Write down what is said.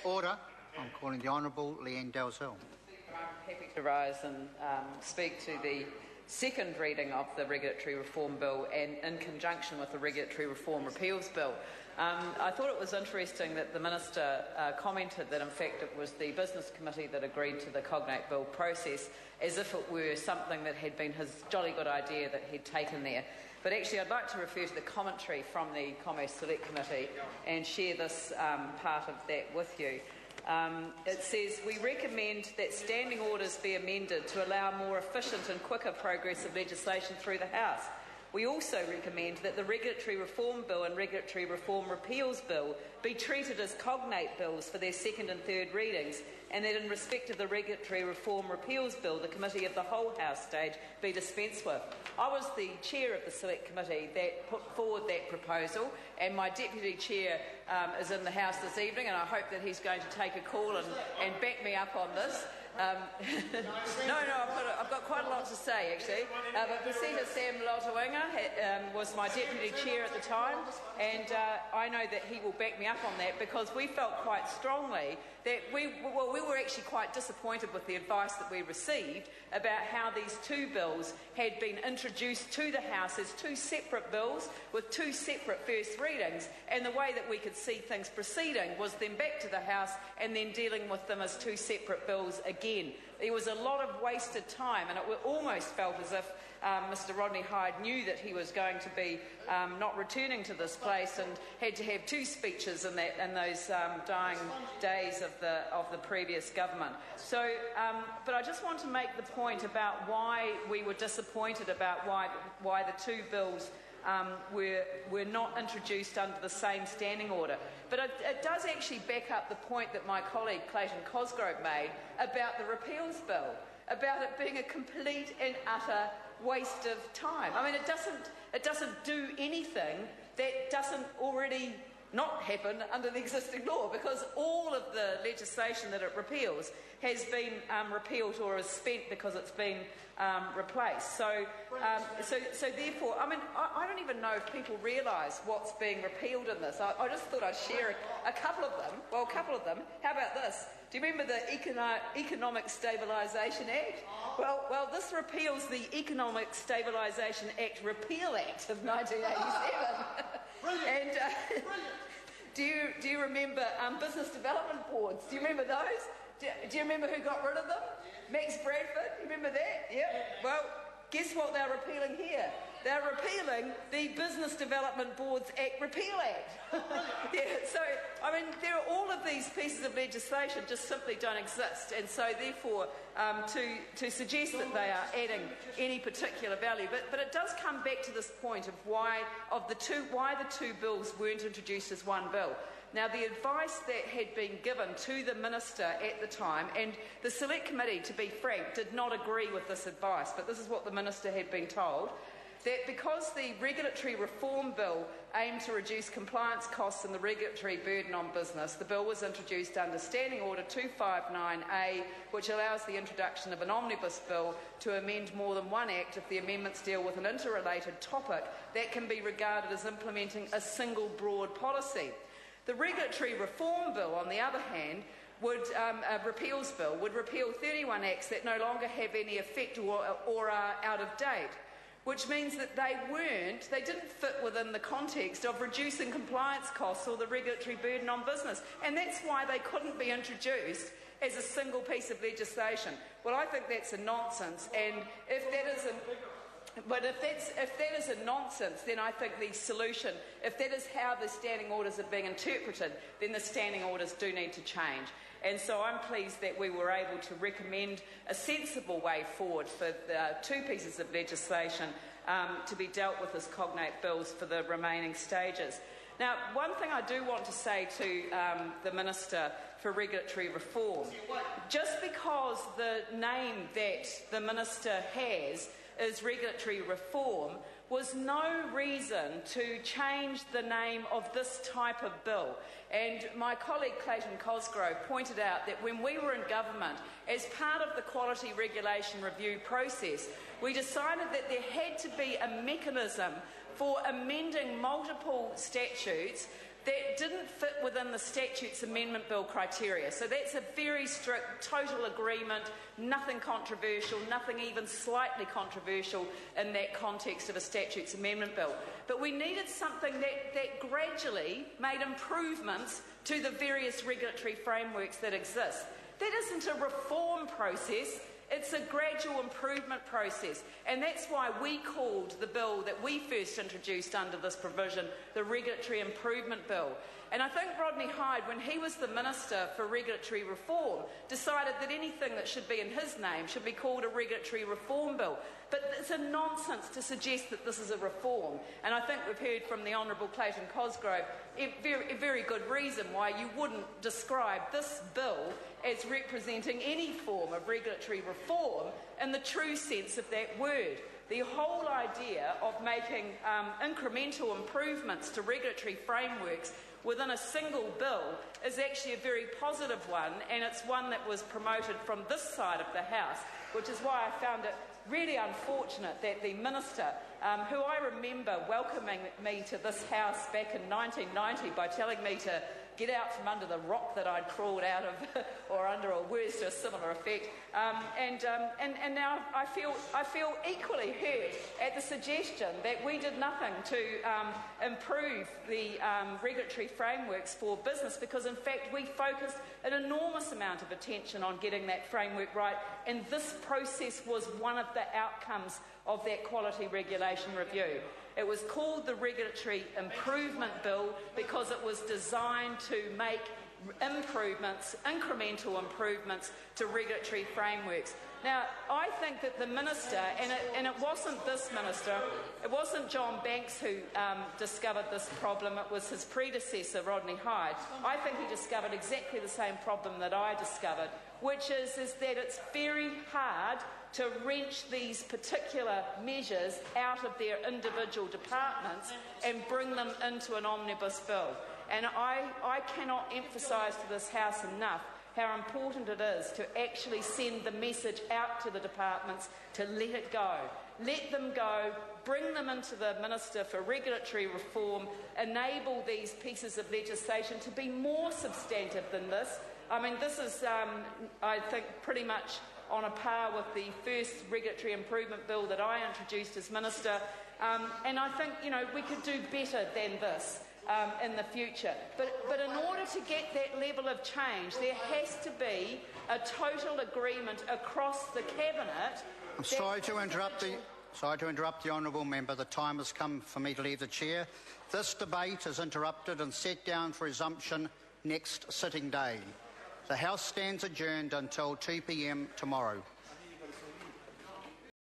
Order. I'm calling the Honourable Leanne Dalzell. I'm happy to rise and speak to the second reading of the Regulatory Reform Bill and in conjunction with the Regulatory Reform Repeals Bill. I thought it was interesting that the Minister commented that in fact it was the Business Committee that agreed to the Cognate Bill process as if it were something that had been his jolly good idea that he'd taken there. But actually I'd like to refer to the commentary from the Commerce Select Committee and share this part of that with you. It says, we recommend that standing orders be amended to allow more efficient and quicker progress of legislation through the House. We also recommend that the Regulatory Reform Bill and Regulatory Reform Repeals Bill be treated as cognate bills for their second and third readings, and that in respect of the Regulatory Reform Repeals Bill, the Committee of the Whole House stage be dispensed with. I was the chair of the Select Committee that put forward that proposal, and my Deputy Chair is in the House this evening, and I hope that he's going to take a call and back me up on this. I've got quite a lot to say actually. But Presenter Sam Lotoinga was my Deputy Chair at the time, and I know that he will back me up on that because we felt quite strongly that we were actually quite disappointed with the advice that we received about how these two bills had been introduced to the House as two separate bills with two separate first readings, and the way that we could see things proceeding was then back to the House and then dealing with them as two separate bills again. There was a lot of wasted time, and it almost felt as if Mr Rodney Hyde knew that he was going to be not returning to this place and had to have two speeches in those dying days of the previous government. So, but I just want to make the point about why we were disappointed about why the two bills were not introduced under the same standing order. But it does actually back up the point that my colleague Clayton Cosgrove made about the Repeals Bill, about it being a complete and utter waste of time. I mean, it doesn't do anything that doesn't already not happen under the existing law, because all of the legislation that it repeals has been repealed or is spent because it's been replaced. So therefore, I mean, I don't even know if people realise what's being repealed in this. I just thought I'd share a couple of them. Well, a couple of them. How about this? Do you remember the Economic Stabilisation Act? Well, this repeals the Economic Stabilisation Act Repeal Act of 1987. Brilliant. And do you remember business development boards? Do you remember those? Do you remember who got rid of them? Max Bradford. You remember that? Yep. Well, guess what they're repealing here? They're repealing the Business Development Boards Act Repeal Act. Yeah, so, I mean, there are all of these pieces of legislation just simply don't exist, and so therefore to suggest that they are adding any particular value. But it does come back to this point of why the two bills weren't introduced as one bill. Now, the advice that had been given to the Minister at the time, and the Select Committee, to be frank, did not agree with this advice, but this is what the Minister had been told, that because the Regulatory Reform Bill aimed to reduce compliance costs and the regulatory burden on business, the bill was introduced under Standing Order 259A, which allows the introduction of an omnibus bill to amend more than one act if the amendments deal with an interrelated topic that can be regarded as implementing a single broad policy. The Regulatory Reform Bill, on the other hand, a repeals bill, would repeal 31 acts that no longer have any effect or are out of date, which means that they didn't fit within the context of reducing compliance costs or the regulatory burden on business. And that's why they couldn't be introduced as a single piece of legislation. Well, I think that's a nonsense, and if that is a nonsense, then I think the solution, if that is how the standing orders are being interpreted, then the standing orders do need to change. And so I'm pleased that we were able to recommend a sensible way forward for the two pieces of legislation to be dealt with as cognate bills for the remaining stages. Now, one thing I do want to say to the Minister for Regulatory Reform, just because the name that the Minister has is regulatory reform was no reason to change the name of this type of bill. And my colleague Clayton Cosgrove pointed out that when we were in government, as part of the quality regulation review process, we decided that there had to be a mechanism for amending multiple statutes that didn't fit within the Statutes Amendment Bill criteria. So that's a very strict, total agreement, nothing controversial, nothing even slightly controversial in that context of a Statutes Amendment Bill. But we needed something that gradually made improvements to the various regulatory frameworks that exist. That isn't a reform process. It's a gradual improvement process, and that's why we called the bill that we first introduced under this provision the Regulatory Improvement Bill. And I think Rodney Hyde, when he was the Minister for Regulatory Reform, decided that anything that should be in his name should be called a Regulatory Reform Bill. But it's a nonsense to suggest that this is a reform. And I think we've heard from the Honourable Clayton Cosgrove a very good reason why you wouldn't describe this bill as representing any form of regulatory reform in the true sense of that word. The whole idea of making incremental improvements to regulatory frameworks within a single bill is actually a very positive one, and it's one that was promoted from this side of the House, which is why I found it really unfortunate that the Minister, who I remember welcoming me to this House back in 1990 by telling me to get out from under the rock that I'd crawled out of, or under, or words to a similar effect. And now I feel equally hurt at the suggestion that we did nothing to improve the regulatory frameworks for business, because in fact we focused an enormous amount of attention on getting that framework right, and this process was one of the outcomes of that quality regulation review. It was called the Regulatory Improvement Bill because it was designed to make improvements, incremental improvements to regulatory frameworks. Now, I think that the Minister, and it wasn't this Minister, it wasn't John Banks who discovered this problem, it was his predecessor, Rodney Hyde. I think he discovered exactly the same problem that I discovered, which is that it's very hard to wrench these particular measures out of their individual departments and bring them into an omnibus bill. And I cannot emphasise to this House enough how important it is to actually send the message out to the departments to let it go. Let them go, bring them into the Minister for Regulatory Reform, enable these pieces of legislation to be more substantive than this. I mean, this is, I think, pretty much on a par with the first Regulatory Improvement Bill that I introduced as Minister. And I think, we could do better than this in the future. But in order to get that level of change, there has to be a total agreement across the Cabinet. I'm sorry to interrupt the honourable member. The time has come for me to leave the chair. This debate is interrupted and set down for resumption next sitting day. The House stands adjourned until 2 p.m. tomorrow.